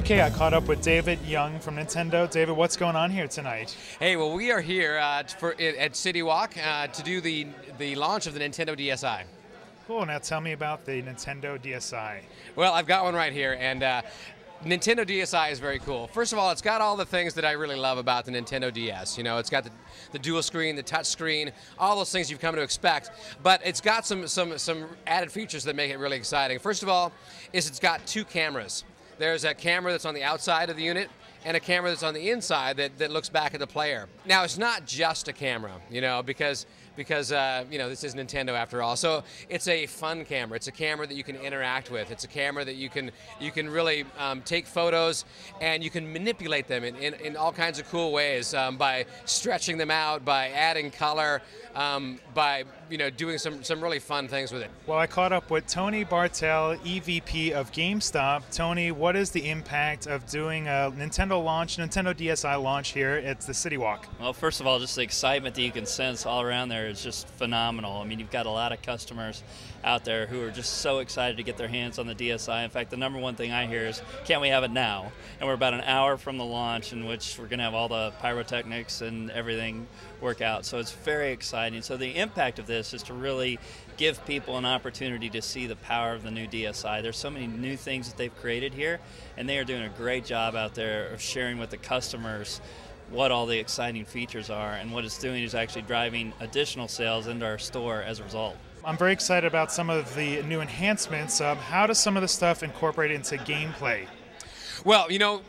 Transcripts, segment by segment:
Okay, I caught up with David Young from Nintendo. David, what's going on here tonight? Hey, well, we are here at Citywalk to do the launch of the Nintendo DSi. Cool, now tell me about the Nintendo DSi. Well, I've got one right here, and Nintendo DSi is very cool. First of all, it's got all the things that I really love about the Nintendo DS. You know, it's got the dual screen, the touch screen, all those things you've come to expect. But it's got some added features that make it really exciting. First of all, it's got two cameras. There's a camera that's on the outside of the unit and a camera that's on the inside that looks back at the player. Now, it's not just a camera, you know, because you know, this is Nintendo after all. So it's a fun camera. It's a camera that you can interact with. It's a camera that you can really take photos and you can manipulate them in all kinds of cool ways by stretching them out, by adding color, by doing some really fun things with it. Well, I caught up with Tony Bartel, EVP of GameStop. Tony, what is the impact of doing a Nintendo DSi launch here at the Citywalk? Well, first of all, just the excitement that you can sense all around there is just phenomenal. I mean, you've got a lot of customers out there who are just so excited to get their hands on the DSi. In fact, the number one thing I hear is, can't we have it now? And we're about an hour from the launch, in which we're going to have all the pyrotechnics and everything work out. So it's very exciting. So the impact of this is to really give people an opportunity to see the power of the new DSi. There's so many new things that they've created here, and they are doing a great job out there of sharing with the customers what all the exciting features are, and what it's doing is actually driving additional sales into our store as a result. I'm very excited about some of the new enhancements. How does some of the stuff incorporate into gameplay? Well, you know,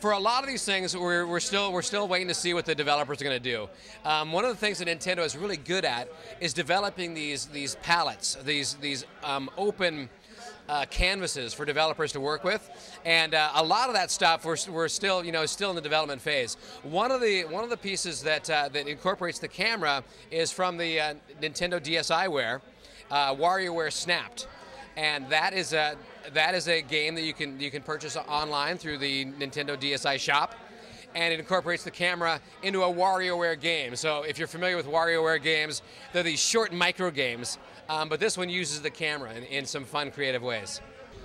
for a lot of these things, we're still waiting to see what the developers are going to do. One of the things that Nintendo is really good at is developing these palettes, these open canvases for developers to work with, and a lot of that stuff we're still in the development phase. One of the pieces that incorporates the camera is from the Nintendo DSiWare, WarioWare Snapped, and that is a game that you can purchase online through the Nintendo DSi shop. And it incorporates the camera into a WarioWare game. So if you're familiar with WarioWare games, they're these short micro games, but this one uses the camera in some fun, creative ways.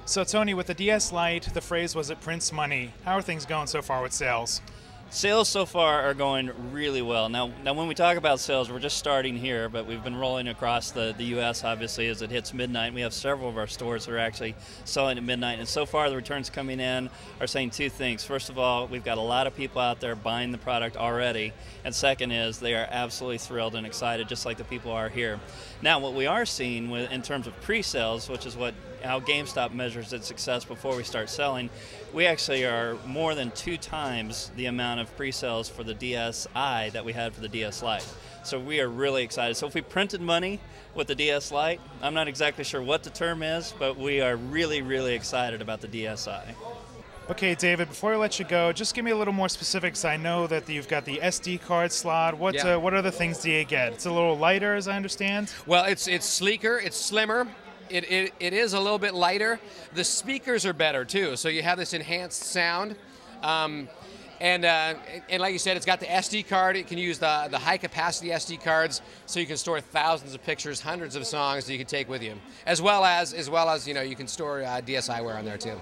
So Tony, with the DS Lite, the phrase was it prints money. How are things going so far with sales? Sales so far are going really well. Now when we talk about sales, we're just starting here, but we've been rolling across the U.S. obviously as it hits midnight. We have several of our stores that are actually selling at midnight, and so far the returns coming in are saying two things. First of all, we've got a lot of people out there buying the product already, and second is they are absolutely thrilled and excited, just like the people are here. Now what we are seeing in terms of pre-sales, which is how GameStop measures its success before we start selling, we actually are more than 2 times the amount of pre-sales for the DSi that we had for the DS Lite. So we are really excited. So if we printed money with the DS Lite, I'm not exactly sure what the term is, but we are really, really excited about the DSi. Okay, David, before I let you go, just give me a little more specifics. I know that you've got the SD card slot. What other things do you get? It's a little lighter, as I understand. Well, it's sleeker, it's slimmer. It is a little bit lighter. The speakers are better too, so you have this enhanced sound. And like you said, it's got the SD card. It can use the high capacity SD cards, so you can store thousands of pictures, hundreds of songs that you can take with you, as well as you can store DSiWare on there too.